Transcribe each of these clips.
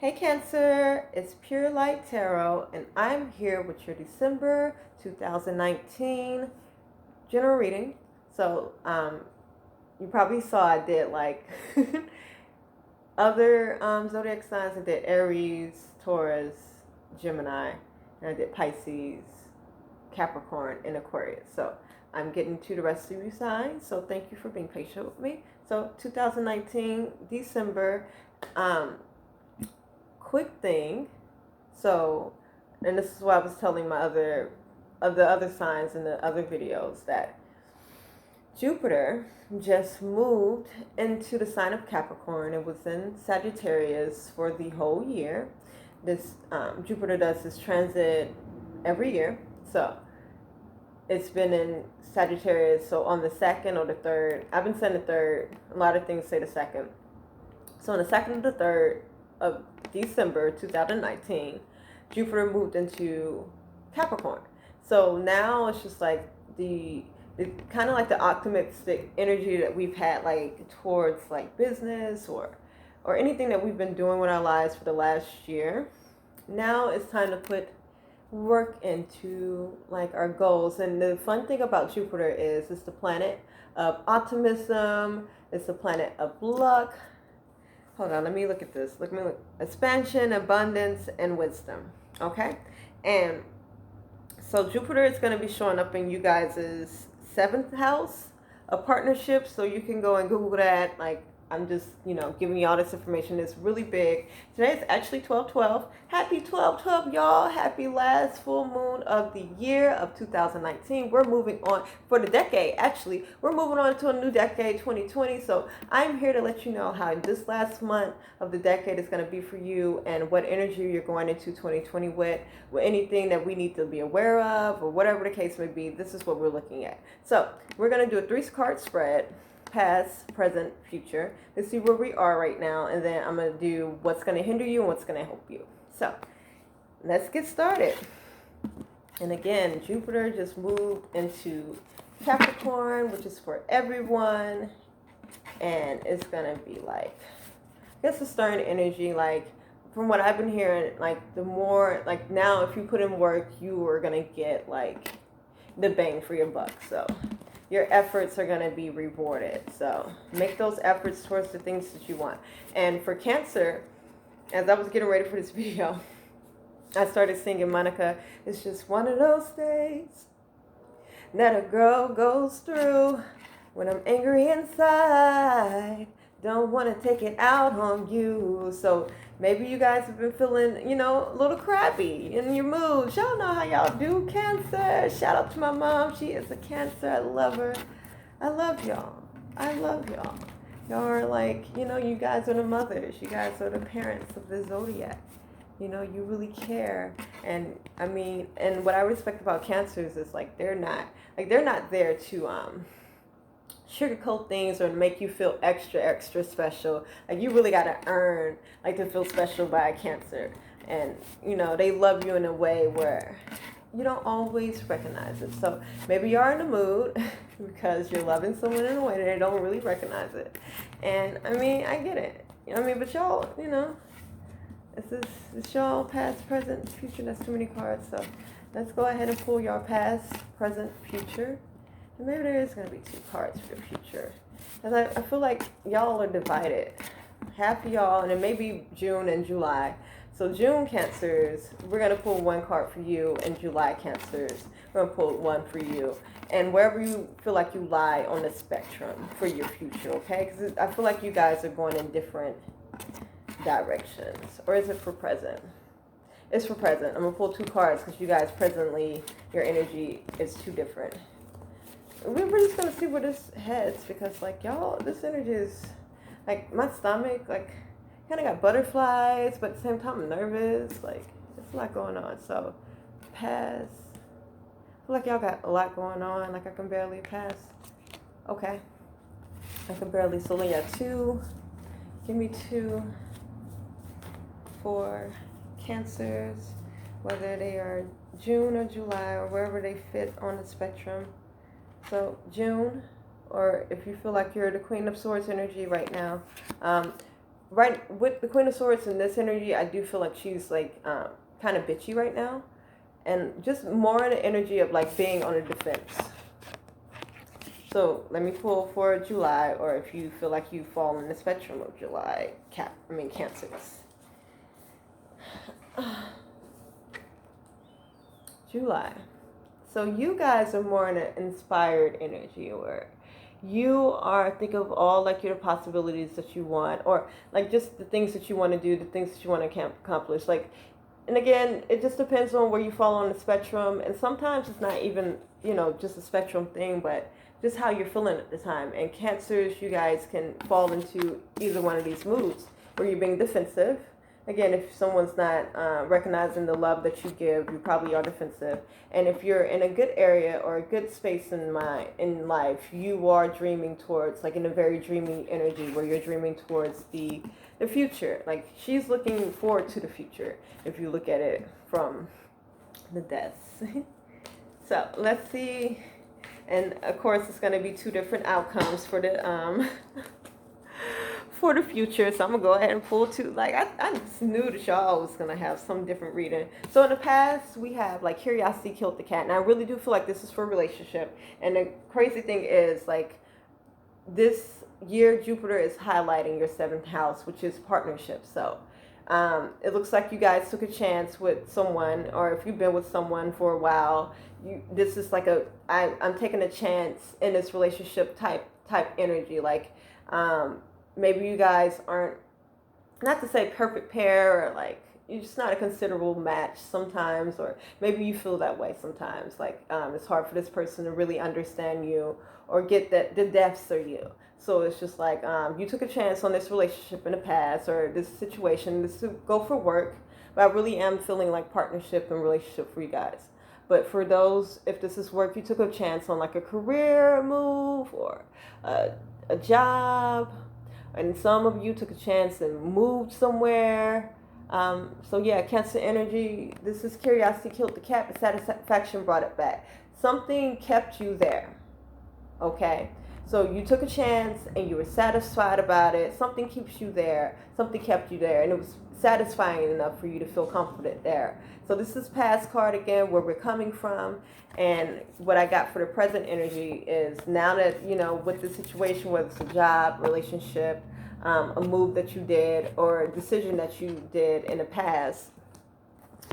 Hey Cancer, it's Pure Light Tarot, and I'm here with your December 2019 general reading. So, you probably saw I did like other zodiac signs. I did Aries, Taurus, Gemini, and I did Pisces, Capricorn, and Aquarius. So, I'm getting to the rest of you signs. So, thank you for being patient with me. So, 2019 December. Quick thing. So, and this is what I was telling my other signs in the other videos, that Jupiter just moved into the sign of Capricorn. It was in Sagittarius for the whole year. This Jupiter does this transit every year. So it's been in Sagittarius. So on the 2nd or the 3rd, I've been saying the 3rd. A lot of things say the 2nd. So on the 2nd or the 3rd of December 2019, Jupiter moved into Capricorn. So now it's just like the kind of like the optimistic energy that we've had like towards like business or anything that we've been doing with our lives for the last year. Now it's time to put work into like our goals. And the fun thing about Jupiter is it's the planet of optimism. It's the planet of luck. Hold on, let me look at this. Let me look. Expansion, abundance, and wisdom. Okay? And so Jupiter is going to be showing up in you guys' 7th house of partnerships. So you can go and Google that. Like, I'm just, giving you all this information. It's really big. Today is actually 12/12. Happy 12/12, y'all. Happy last full moon of the year of 2019. We're moving on for the decade. Actually, we're moving on to a new decade, 2020. So I'm here to let you know how this last month of the decade is going to be for you and what energy you're going into 2020 with anything that we need to be aware of or whatever the case may be. This is what we're looking at. So we're going to do a 3-card spread. Past, present, future, to see where we are right now, and then I'm going to do what's going to hinder you and what's going to help you. So let's get started. And again, Jupiter just moved into Capricorn, which is for everyone, and it's going to be like, I guess, a stern energy. Like, from what I've been hearing, like, the more, like, now if you put in work, you are going to get like the bang for your buck. So your efforts are going to be rewarded. So make those efforts towards the things that you want. And for Cancer, as I was getting ready for this video, I started singing Monica. It's just one of those days that a girl goes through when I'm angry inside. Don't want to take it out on you. So maybe you guys have been feeling, a little crabby in your mood. Y'all know how y'all do, Cancer. Shout out to my mom. She is a Cancer. I love her. I love y'all. I love y'all. Y'all are like, you guys are the mothers. You guys are the parents of the zodiac. You really care. And I mean, and what I respect about Cancers is like they're not there to sugarcoat things or make you feel extra special. Like, you really got to earn like to feel special by a Cancer. And they love you in a way where you don't always recognize it. So maybe you are in the mood because you're loving someone in a way that they don't really recognize it. And I mean, I get it. But y'all, it's y'all past, present, future. That's too many cards. So let's go ahead and pull your past, present, future. And maybe there is going to be 2 cards for the future. And I feel like y'all are divided. Half of y'all, and it may be June and July. So June Cancers, we're going to pull 1 card for you. And July Cancers, we're going to pull 1 for you. And wherever you feel like you lie on the spectrum for your future, okay? Because I feel like you guys are going in different directions. Or is it for present? It's for present. I'm going to pull 2 cards because you guys presently, your energy is too different. We're just going to see where this heads, because like y'all, this energy is like my stomach, like kind of got butterflies, but at the same time I'm nervous. Like, it's a lot going on. So pass. I feel like y'all got a lot going on. Like, I can barely pass. Okay. I can barely. So then you have 2. Give me 2 for Cancers, whether they are June or July or wherever they fit on the spectrum. So June, or if you feel like you're the Queen of Swords energy right now, right with the Queen of Swords in this energy, I do feel like she's like kind of bitchy right now, and just more in the energy of like being on the defense. So let me pull for July, or if you feel like you fall in the spectrum of July, Cancers. July. So you guys are more in an inspired energy, or you are think of all like your possibilities that you want, or like just the things that you want to do, the things that you want to accomplish. Like, and again, it just depends on where you fall on the spectrum, and sometimes it's not even just a spectrum thing, but just how you're feeling at the time. And Cancers, you guys can fall into either one of these moods, where you're being defensive. Again, if someone's not recognizing the love that you give, you probably are defensive. And if you're in a good area or a good space in life, you are dreaming towards, like in a very dreamy energy, where you're dreaming towards the future. Like, she's looking forward to the future, if you look at it from the deaths. So let's see. And of course, it's going to be two different outcomes for the for the future. So I'm gonna go ahead and pull two. Like, I just knew that y'all was gonna have some different reading. So in the past, we have like curiosity killed the cat, and I really do feel like this is for a relationship. And the crazy thing is, like, this year Jupiter is highlighting your 7th house, which is partnership. So it looks like you guys took a chance with someone, or if you've been with someone for a while, this is like I'm taking a chance in this relationship type energy. Like, maybe you guys aren't, not to say perfect pair, or like you're just not a considerable match sometimes, or maybe you feel that way sometimes. Like, it's hard for this person to really understand you or get that the depths of you. So it's just like, you took a chance on this relationship in the past, or this situation. This to go for work, but I really am feeling like partnership and relationship for you guys. But for those, if this is work, you took a chance on like a career move, or a job, and some of you took a chance and moved somewhere. So yeah, Cancer energy, this is curiosity killed the cat, but satisfaction brought it back. Something kept you there, okay? So you took a chance and you were satisfied about it. Something keeps you there. Something kept you there, and it was satisfying enough for you to feel confident there. So this is past card again, where we're coming from. And what I got for the present energy is, now that, with the situation, whether it's a job, relationship, a move that you did, or a decision that you did in the past,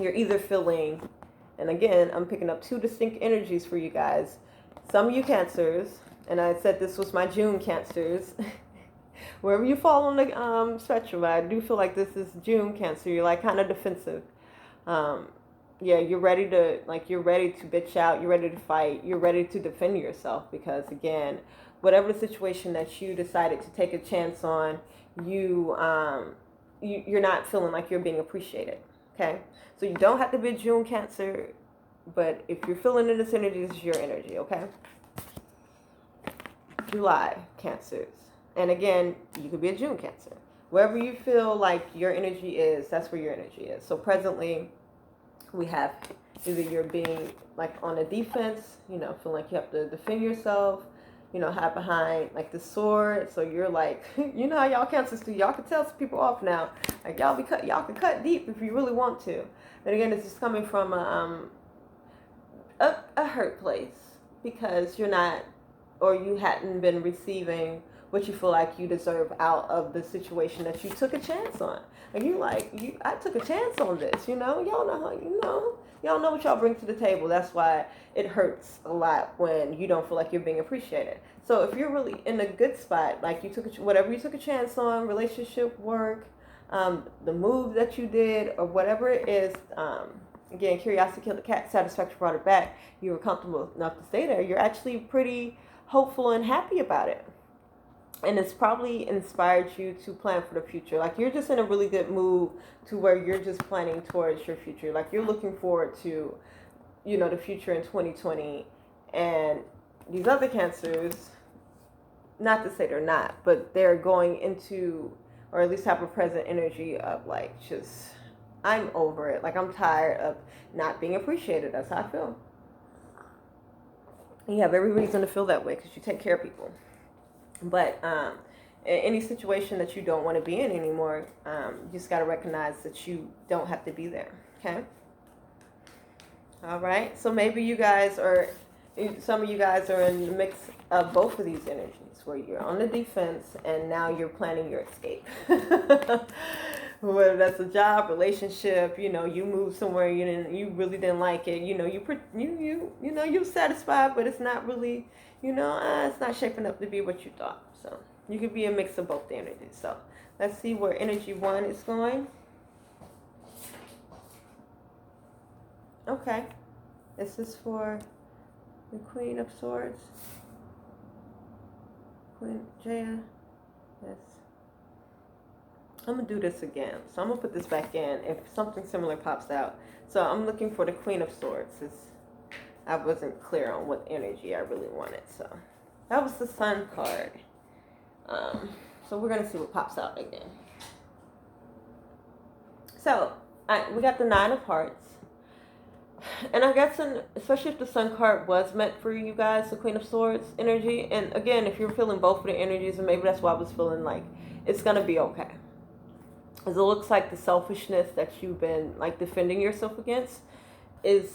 you're either feeling, and again, I'm picking up two distinct energies for you guys. Some of you Cancers, and I said this was my June Cancers. Wherever you fall on the spectrum, I do feel like this is June Cancer. You're like kind of defensive. Yeah, you're ready to bitch out. You're ready to fight. You're ready to defend yourself, because again, whatever the situation that you decided to take a chance on, you're not feeling like you're being appreciated. Okay, so you don't have to be June Cancer, but if you're feeling in this energy, this is your energy. Okay. July Cancers, and again, you could be a June Cancer. Wherever you feel like your energy is, that's where your energy is. So presently, we have either you're being like on a defense, feeling like you have to defend yourself, hide behind like the sword. So you're like, how y'all Cancers do. Y'all can tell some people off now. Like, y'all can cut deep if you really want to. And again, it's just coming from a hurt place, because you're not, or you hadn't been receiving what you feel like you deserve out of the situation that you took a chance on. And I took a chance on this, y'all know how, y'all know what y'all bring to the table. That's why it hurts a lot when you don't feel like you're being appreciated. So if you're really in a good spot, like whatever you took a chance on, relationship, work, the move that you did, or whatever it is, again, curiosity killed the cat, satisfaction brought it back. You were comfortable enough to stay there. You're actually pretty hopeful and happy about it. And it's probably inspired you to plan for the future. Like, you're just in a really good mood to where you're just planning towards your future. Like, you're looking forward to, the future in 2020. And these other Cancers, not to say they're not, but they're going into, or at least have a present energy of like, just, I'm over it. Like, I'm tired of not being appreciated. That's how I feel. And you have every reason to feel that way, because you take care of people. But any situation that you don't want to be in anymore, you just got to recognize that you don't have to be there. Okay. All right. So maybe you guys are, some of you guys are in the mix of both of these energies, where you're on the defense and now you're planning your escape. Whether that's a job, relationship, you know, you moved somewhere you really didn't like it, you know, you're satisfied, but it's not really, you know, it's not shaping up to be what you thought. So you could be a mix of both the energies. So let's see where energy 1 is going. Okay, this is for the Queen of Swords. Queen Jaya. Yes. I'm going to do this again. So I'm going to put this back in if something similar pops out. So I'm looking for the Queen of Swords. I wasn't clear on what energy I really wanted. So that was the Sun card. So we're going to see what pops out again. So we got the 9 of Hearts. And I guess, especially if the Sun card was meant for you guys, the Queen of Swords energy. And again, if you're feeling both of the energies, and maybe that's why I was feeling like it's going to be okay. Because it looks like the selfishness that you've been like defending yourself against is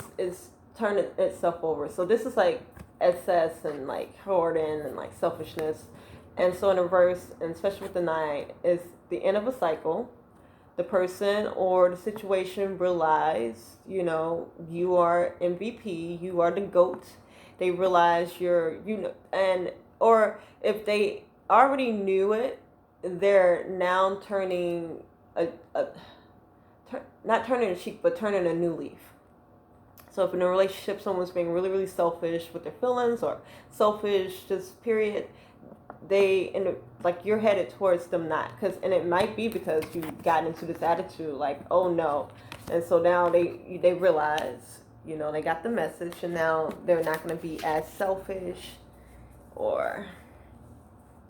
turning itself over. So this is like excess and like hoarding and like selfishness. And so in reverse, and especially with the 9, is the end of a cycle. The person or the situation realize, you know, you are MVP, you are the GOAT. They realize you're, you know, and, or if they already knew it, they're now turning not turning a cheek, but turning a new leaf. So if in a relationship, someone's being really, really selfish with their feelings or selfish, just period, like you're headed towards them not, and it might be because you got into this attitude like, oh no, and so now they realize, you know, they got the message, and now they're not going to be as selfish, or,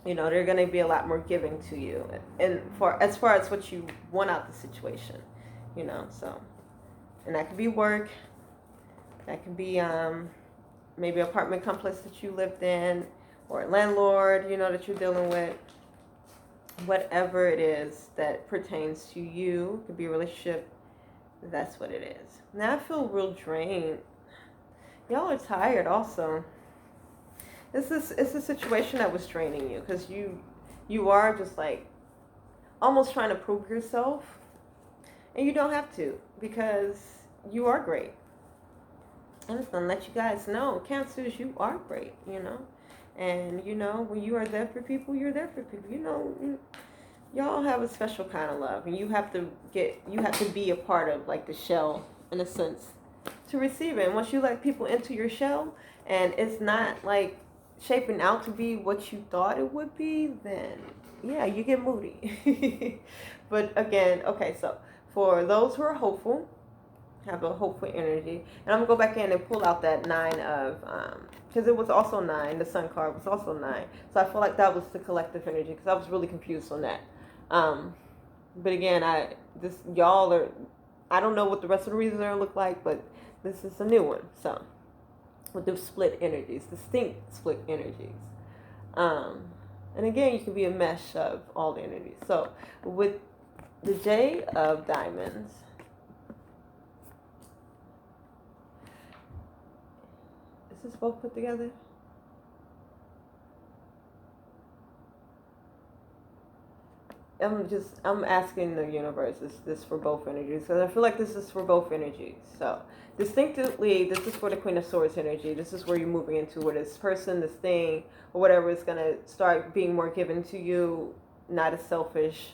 you know, they're going to be a lot more giving to you, and as far as what you want out the situation, you know. So, and that could be work, that could be maybe apartment complex that you lived in, or a landlord, you know, that you're dealing with. Whatever it is that pertains to you, it could be a relationship, that's what it is. Now I feel real drained. Y'all are tired also. It's a situation that was draining you, because you are just like almost trying to prove yourself, and you don't have to, because you are great. I'm just gonna let you guys know, Cancers, you are great, you know. And, you know, when you are there for people, you're there for people. You know, y'all have a special kind of love. And you have to be a part of, like, the shell, in a sense, to receive it. And once you let people into your shell, and it's not, like, shaping out to be what you thought it would be, then, yeah, you get moody. But, again, okay, so, for those who are hopeful, have a hopeful energy. And I'm going to go back in and pull out that 9 of, because it was also 9, the Sun card was also 9. So I feel like that was the collective energy, because I was really confused on that. But again, I don't know what the rest of the readings are going to look like, but this is a new one. So, with the split energies, distinct split energies. And again, you can be a mesh of all the energies. So, with the J of Diamonds, is this both put together? I'm asking the universe, is this for both energies? Because I feel like this is for both energies. So, distinctively, this is for the Queen of Swords energy. This is where you're moving into, where this person, this thing, or whatever is going to start being more given to you, not as selfish.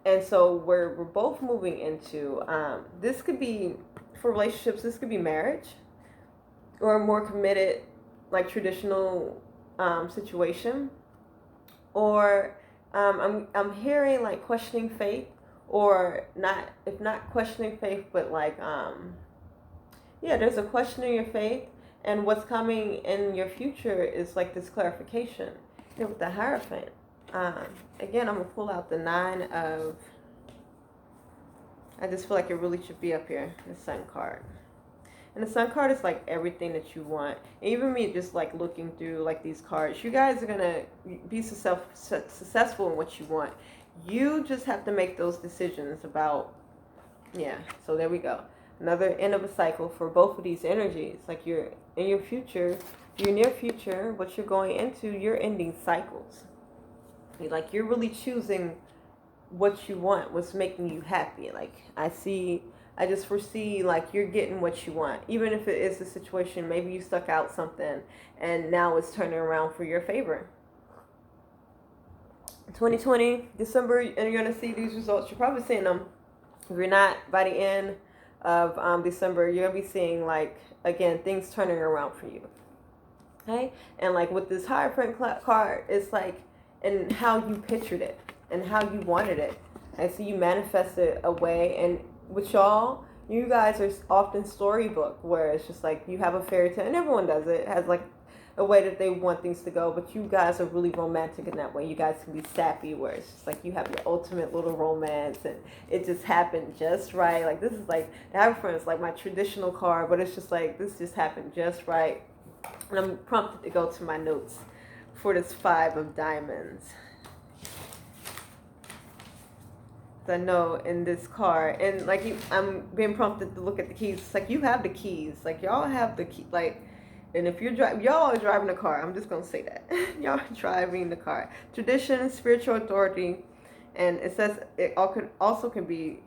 And so, where we're both moving into, this could be, for relationships, this could be marriage, or a more committed, like, traditional situation, or I'm hearing like questioning faith, or not, if not questioning faith, but like there's a question in your faith, and what's coming in your future is like this clarification here with the Hierophant. Again, I'm gonna pull out the 9 of, I just feel like it really should be up here, the Sun card. And the Sun card is like everything that you want. And even me just like looking through like these cards, you guys are going to be successful in what you want. You just have to make those decisions about, yeah. So there we go. Another end of a cycle for both of these energies. Like you're in your future, your near future, what you're going into, you're ending cycles. Like you're really choosing what you want, what's making you happy. Like I just foresee like you're getting what you want. Even if it is a situation, maybe you stuck out something and now it's turning around for your favor. 2020, December, and you're going to see these results. You're probably seeing them. If you're not, by the end of December, you're going to be seeing, like, again, things turning around for you. Okay? And, like, with this Hierophant card, it's, like, and how you pictured it and how you wanted it. And so you manifested a way. And with y'all, you guys are often storybook, where it's just, like, you have a fairy tale. And everyone does it. It has, like, a way that they want things to go, but you guys are really romantic in that way. You guys can be sappy, where it's just like you have your ultimate little romance and it just happened just right. Like this is like, the Hierophant is like my traditional card, but it's just like, this just happened just right. And I'm prompted to go to my notes for this 5 of Diamonds. I know in this card, and like I'm being prompted to look at the keys. It's like you have the keys, like y'all have the key, like. And if you're y'all are driving the car, I'm just going to say that. Y'all are driving the car. Tradition, spiritual authority, and it says it also can be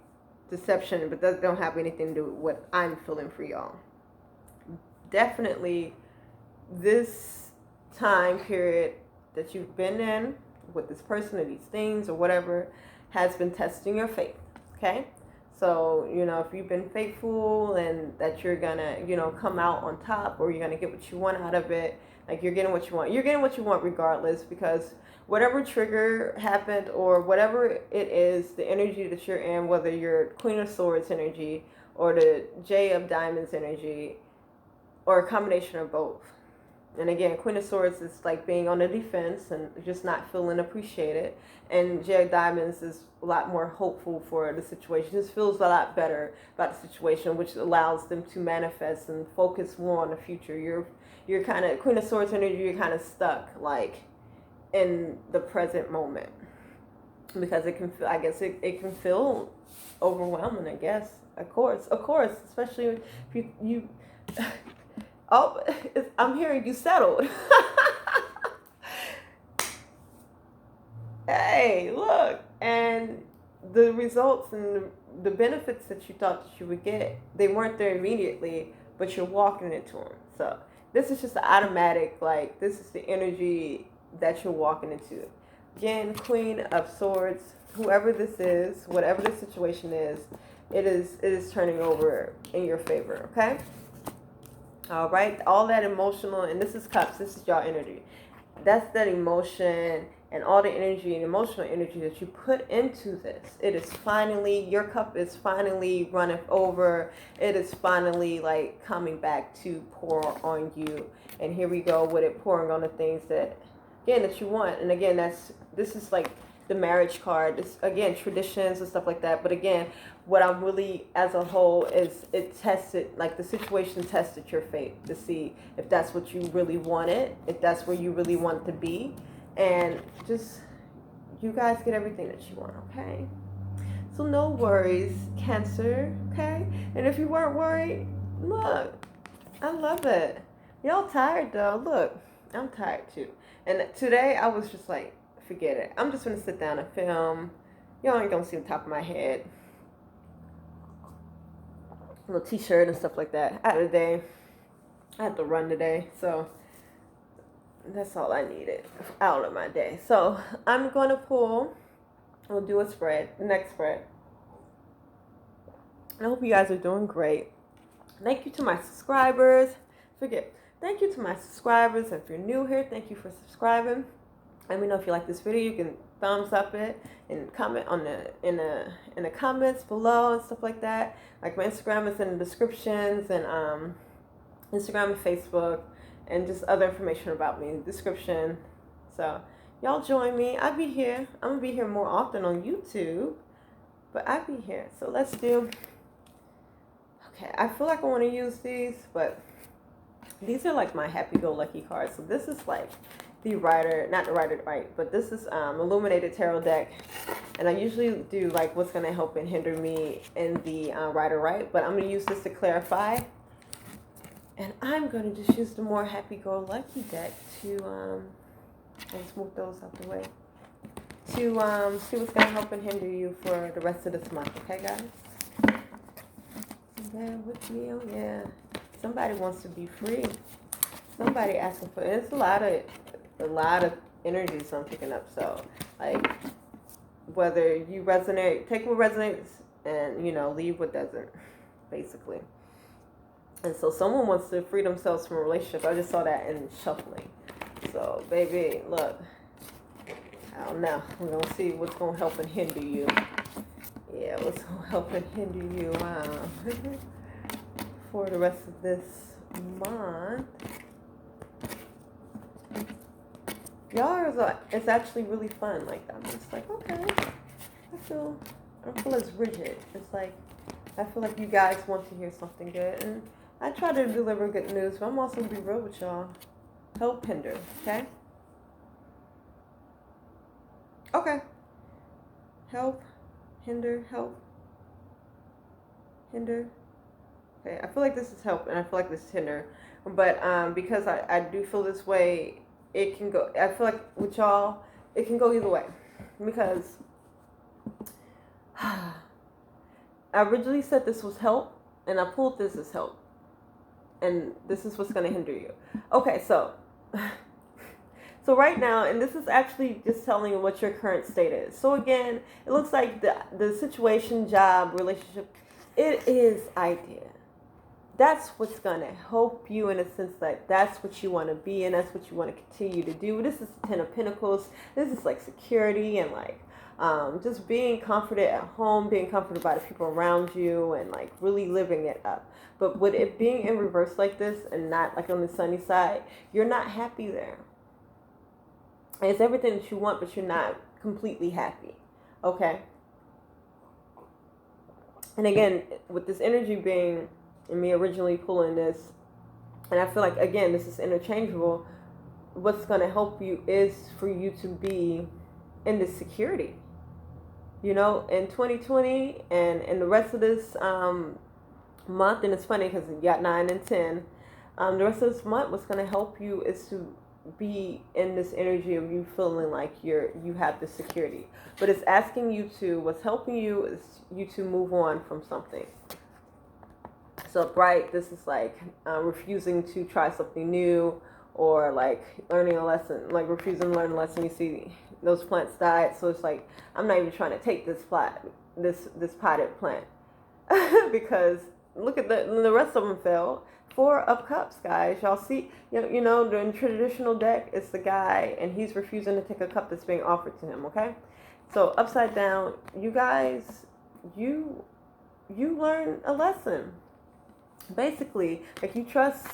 deception, but that don't have anything to do with what I'm feeling for y'all. Definitely this time period that you've been in with this person or these things or whatever has been testing your faith, okay? So, you know, if you've been faithful and that you're going to, you know, come out on top, or you're going to get what you want out of it, like you're getting what you want. You're getting what you want regardless, because whatever trigger happened or whatever it is, the energy that you're in, whether you're Queen of Swords energy or the J of Diamonds energy or a combination of both. And again, Queen of Swords is like being on the defense and just not feeling appreciated. And J of Diamonds is a lot more hopeful for the situation. Just feels a lot better about the situation, which allows them to manifest and focus more on the future. You're kind of, Queen of Swords energy, you're kind of stuck like in the present moment. Because it can feel, I guess it can feel overwhelming, I guess. Of course, especially if you oh, I'm hearing you settled. Hey, look. And the results and the benefits that you thought that you would get, they weren't there immediately, but you're walking into them. So this is just an automatic, like, this is the energy that you're walking into. Again, Queen of Swords, whoever this is, whatever the situation is, it is turning over in your favor, okay? All right, all that emotional, and this is Cups, this is y'all energy. That's that emotion and all the energy and emotional energy that you put into this. It is finally, your cup is finally running over. It is finally like coming back to pour on you. And here we go with it pouring on the things that, again, that you want. And again, this is like the marriage card. This, again, traditions and stuff like that. But again, what I'm really, as a whole, is it tested, like the situation tested your faith to see if that's what you really wanted, if that's where you really want to be. And just, you guys get everything that you want, okay? So no worries, Cancer, okay? And if you weren't worried, look, I love it. Y'all tired though, look, I'm tired too. And today I was just like, forget it. I'm just gonna sit down and film. Y'all ain't gonna see the top of my head. A little t-shirt and stuff like that. I had to run today, so that's all I needed out of my day. So I'm gonna pull. We'll do a spread, the next spread. I hope you guys are doing great. Thank you to my subscribers. Thank you to my subscribers. If you're new here, thank you for subscribing. Let me know if you like this video. You can thumbs up it and comment on in the comments below and stuff like that. Like my Instagram is in the descriptions, and Instagram and Facebook, and just other information about me in the description. So y'all join me. I'll be here. I'm gonna be here more often on YouTube, but I'll be here. So let's do. Okay, I feel like I want to use these, but these are like my happy-go-lucky cards. So this is like the Rider, not the Rider, right? But this is Illuminated Tarot deck. And I usually do like what's going to help and hinder me in the Rider, right? But I'm going to use this to clarify. And I'm going to just use the more happy-go-lucky deck to, let's move those out the way. To see what's going to help and hinder you for the rest of this month. Okay, guys? Bear with me. Oh, yeah. Somebody wants to be free. Somebody asking for it. It's a lot of energies I'm picking up. So, like, whether you resonate, take what resonates and, you know, leave what doesn't, basically. And so someone wants to free themselves from a relationship. I just saw that in shuffling. So, baby, look. I don't know. We're going to see what's going to help and hinder you. Yeah, what's going to help and hinder you for the rest of this month. Y'all, it's actually really fun. Like, I'm just like, okay. I don't feel as rigid. It's like, I feel like you guys want to hear something good. And I try to deliver good news, but I'm also going to be real with y'all. Help, hinder, okay? Okay. Help, hinder, help, hinder. Okay, I feel like this is help and I feel like this is hinder. But because I do feel this way, it can go, I feel like with y'all, it can go either way. Because I originally said this was help and I pulled this as help. And this is what's going to hinder you. Okay, so right now, and this is actually just telling you what your current state is. So again, it looks like the situation, job, relationship, it is ideal. That's what's going to help you in a sense that that's what you want to be and that's what you want to continue to do. This is the Ten of Pentacles. This is like security and like just being comforted at home, being comforted by the people around you and like really living it up. But with it being in reverse like this and not like on the sunny side, you're not happy there. It's everything that you want, but you're not completely happy. Okay? And again, with this energy being, and me originally pulling this, and I feel like, again, this is interchangeable, what's going to help you is for you to be in this security. You know, in 2020 and in the rest of this month, and it's funny because you got 9 and 10, the rest of this month, what's going to help you is to be in this energy of you feeling like you have the security, but it's asking you to, what's helping you is you to move on from something. So bright, this is like refusing to try something new, or like learning a lesson, like refusing to learn a lesson. You see those plants died, so it's like I'm not even trying to take this this potted plant because look at the rest of them fell. 4 of Cups, guys. Y'all see, you know, the traditional deck, it's the guy, and he's refusing to take a cup that's being offered to him, okay? So, upside down, you guys, you learn a lesson. Basically, like you trust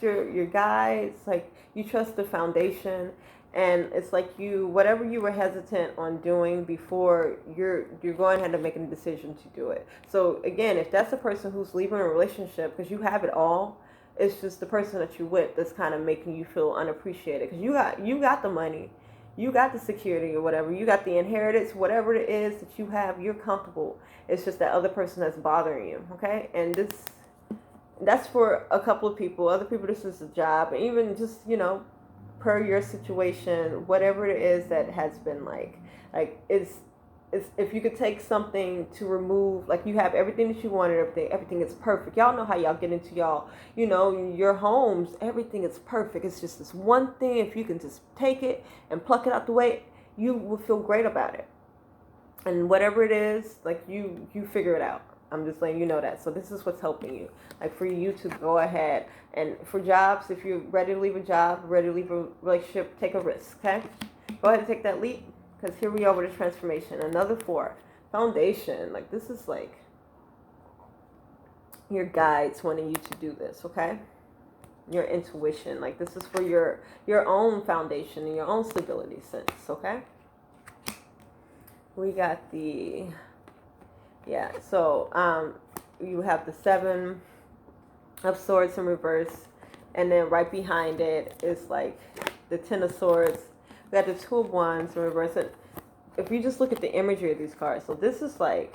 your guides, like you trust the foundation, and it's like whatever you were hesitant on doing before, you're going ahead and making a decision to do it. So again, if that's a person who's leaving a relationship because you have it all, it's just the person that you're with that's kind of making you feel unappreciated, because you got the money, you got the security or whatever, you got the inheritance, whatever it is that you have, you're comfortable. It's just that other person that's bothering you, okay? And that's for a couple of people. Other people, this is a job, and even just, you know, per your situation, whatever it is that has been like it's if you could take something to remove, like you have everything that you wanted, everything is perfect. Y'all know how y'all get into you know, your homes, everything is perfect. It's just this one thing, if you can just take it and pluck it out the way, you will feel great about it. And whatever it is, like you figure it out. I'm just letting you know that. So this is what's helping you. Like for you to go ahead, and for jobs, if you're ready to leave a job, ready to leave a relationship, take a risk, okay? Go ahead and take that leap, because here we are with a transformation. Another 4. Foundation. Like this is like your guides wanting you to do this, okay? Your intuition. Like this is for your own foundation and your own stability sense, okay? We got the... Yeah, so you have the Seven of Swords in reverse, and then right behind it is like the Ten of Swords. We got the Two of Wands in reverse. And if you just look at the imagery of these cards, so this is like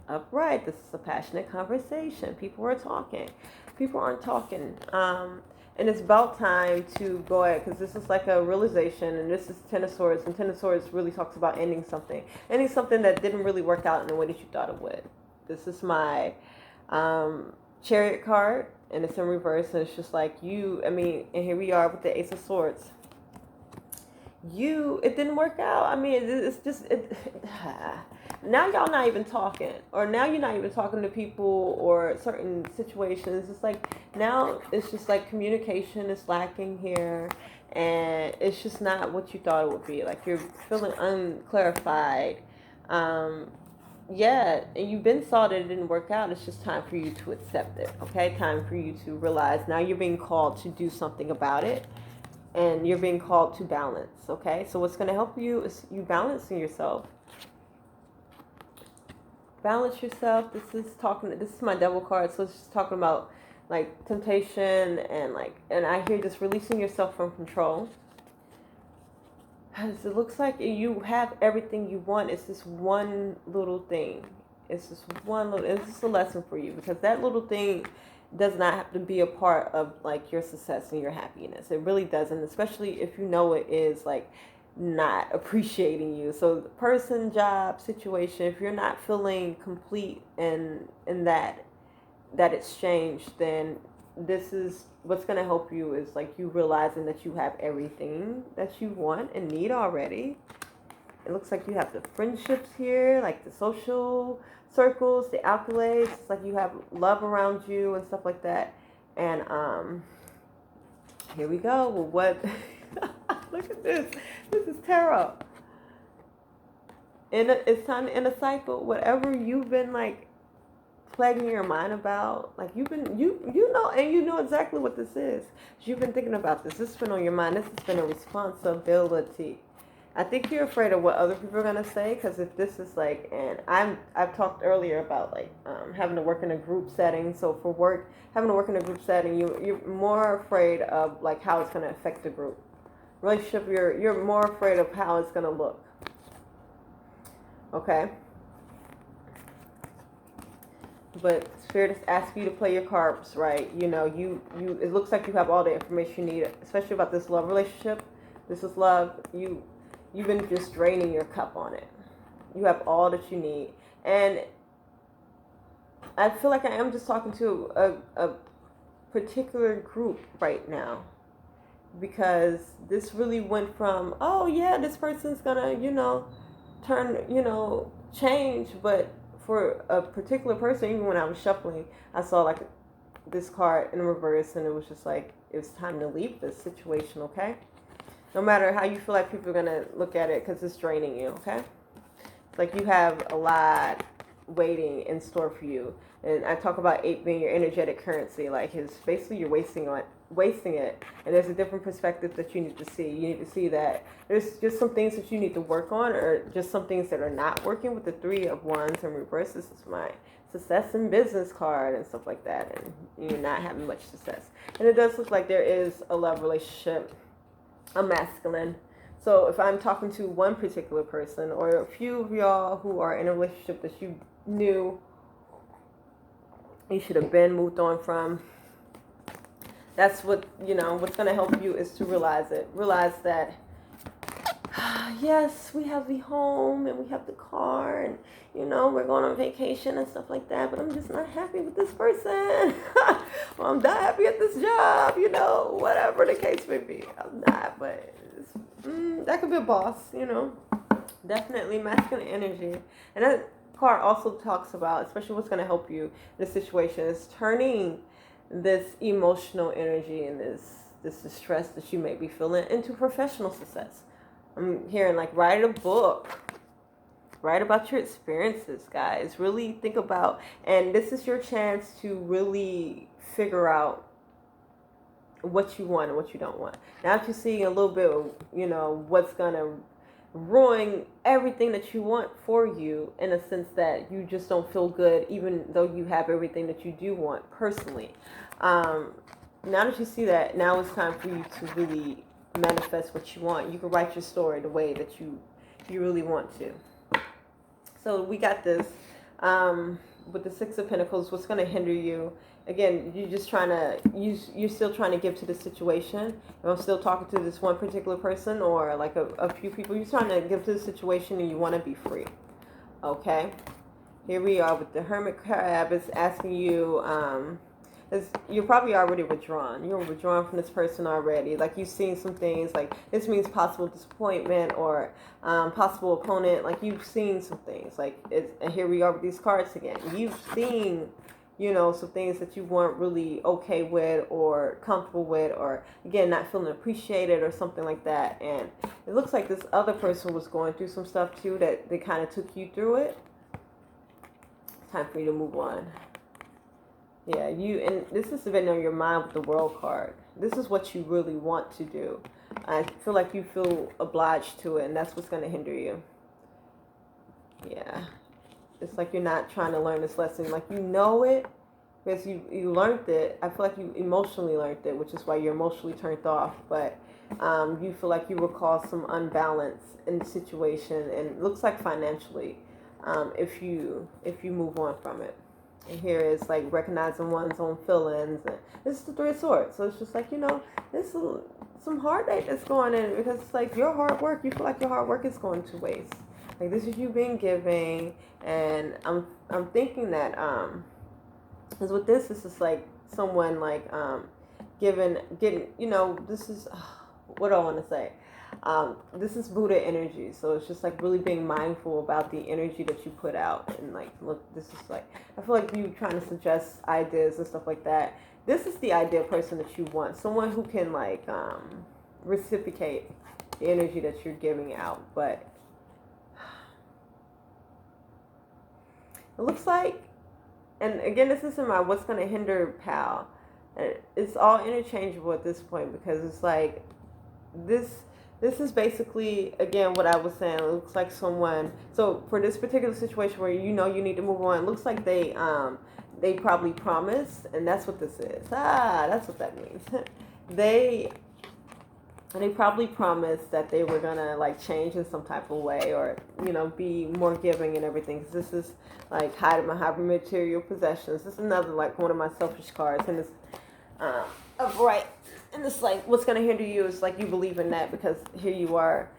upright. This is a passionate conversation. People are talking. People aren't talking. And it's about time to go ahead, because this is like a realization, and this is Ten of Swords, and Ten of Swords really talks about ending something that didn't really work out in the way that you thought it would. This is my Chariot card, and it's in reverse, and it's just like and here we are with the Ace of Swords. It didn't work out. It's just now y'all not even talking, or now you're not even talking to people or certain situations. It's like now it's just like communication is lacking here, and it's just not what you thought it would be. Like you're feeling unclarified. Yeah, and you've been saw that it didn't work out. It's just time for you to accept it. Okay, time for you to realize now you're being called to do something about it. And you're being called to balance, okay? So what's going to help you is you balancing yourself. Balance yourself. This is my Devil card, so it's just talking about like temptation and I hear just releasing yourself from control. It looks like you have everything you want. It's this one little thing. It's just a lesson for you, because that little thing does not have to be a part of like your success and your happiness. It really doesn't, especially if you know it is like not appreciating you. So the person, job, situation, if you're not feeling complete in that exchange, then this is what's going to help you is like you realizing that you have everything that you want and need already. It looks like you have the friendships here, like the social circles, the accolades. It's like you have love around you and stuff like that. And here we go. Well, what? Look at this. This is tarot. And it's time to end a cycle. Whatever you've been like plaguing your mind about, like you know exactly what this is. You've been thinking about this. This has been on your mind. This has been a responsibility. I think you're afraid of what other people are gonna say, because if this is like, and I've talked earlier about like having to work in a group setting. So for work, having to work in a group setting, you're more afraid of like how it's gonna affect the group relationship. You're more afraid of how it's gonna look. Okay. But Spirit is asking you to play your cards right. You know, it looks like you have all the information you need, especially about this love relationship. This is love. You've been just draining your cup on it. You have all that you need. And I feel like I am just talking to a particular group right now, because this really went from, oh yeah, this person's gonna, turn, change. But for a particular person, even when I was shuffling, I saw like this card in reverse, and it was just like, it was time to leave this situation, okay? No matter how you feel like people are going to look at it, because it's draining you, okay? It's like you have a lot waiting in store for you. And I talk about 8 being your energetic currency. Like, it's basically you're wasting it. And there's a different perspective that you need to see. You need to see that there's just some things that you need to work on, or just some things that are not working. With the 3 of Wands in reverse, this is my success in business card and stuff like that. And you're not having much success. And it does look like there is a love relationship, a masculine. So if I'm talking to one particular person, or a few of y'all who are in a relationship that you knew you should have been moved on from, that's what, what's going to help you is to realize it. Realize that, yes, we have the home and we have the car, and, we're going on vacation and stuff like that, but I'm just not happy with this person. Or I'm not happy at this job, whatever the case may be. I'm not, but that could be a boss, Definitely masculine energy. And that card also talks about, especially what's going to help you in this situation, is turning this emotional energy and this distress that you may be feeling into professional success. I'm hearing like write a book. Write about your experiences, guys. Really think about, and this is your chance to really figure out what you want and what you don't want. Now that you're seeing a little bit of, what's going to ruin everything that you want for you, in a sense that you just don't feel good even though you have everything that you do want personally. Now that you see that, now it's time for you to really manifest what you want. You can write your story the way that you really want to. So we got this. With the Six of Pentacles, what's going to hinder you? Again, you're just trying to, you're still trying to give to the situation. I'm still talking to this one particular person, or like a few people. You're trying to give to the situation and you want to be free. Okay. Here we are with the Hermit Crab. It's asking you, you're probably already withdrawn. You're withdrawn from this person already. Like, you've seen some things. Like, this means possible disappointment or possible opponent. Like, you've seen some things. Like, and here we are with these cards again. You've seen, you know, some things that you weren't really okay with or comfortable with, or again, not feeling appreciated or something like that. And it looks like this other person was going through some stuff too, that they kind of took you through it. Time for you to move on. Yeah, and this has been on your mind with the World card. This is what you really want to do. I feel like you feel obliged to it, and that's what's going to hinder you. Yeah. It's like you're not trying to learn this lesson. Like, you know it because you learned it. I feel like you emotionally learned it, which is why you're emotionally turned off. But you feel like you will cause some unbalance in the situation, and it looks like financially, if you move on from it. And here is like recognizing one's own feelings. And this is the Three of Swords. So it's just like, you know, there's some heartache that's going in, because it's like your hard work, you feel like your hard work is going to waste. Like, this is you being giving. And I'm thinking that, because with this is like someone like getting, you know, this is, what do I want to say? This is Buddha energy, so it's just like really being mindful about the energy that you put out. And like, look, this is like, I feel like you trying to suggest ideas and stuff like that. This is the ideal person that you want, someone who can like reciprocate the energy that you're giving out. But it looks like, and again, this isn't my what's going to hinder pal. It's all interchangeable at this point, because it's like this is basically, again, what I was saying. It looks like someone, so for this particular situation where you know you need to move on, it looks like they probably promised, and that's what this is. That's what that means. they probably promised that they were gonna like change in some type of way, or, you know, be more giving and everything. Cause this is like hiding behind material possessions. This is another like one of my selfish cards, and it's upright. And it's like, what's going to hinder you is like you believe in that, because here you are.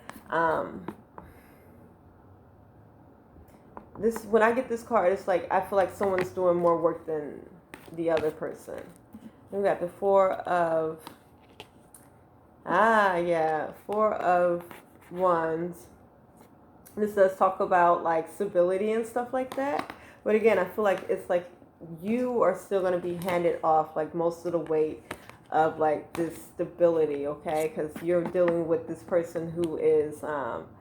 When I get this card, it's like I feel like someone's doing more work than the other person. We got the Four of Wands. This does talk about like stability and stuff like that. But again, I feel like it's like you are still going to be handed off like most of the weight of like this stability, okay? Because you're dealing with this person who is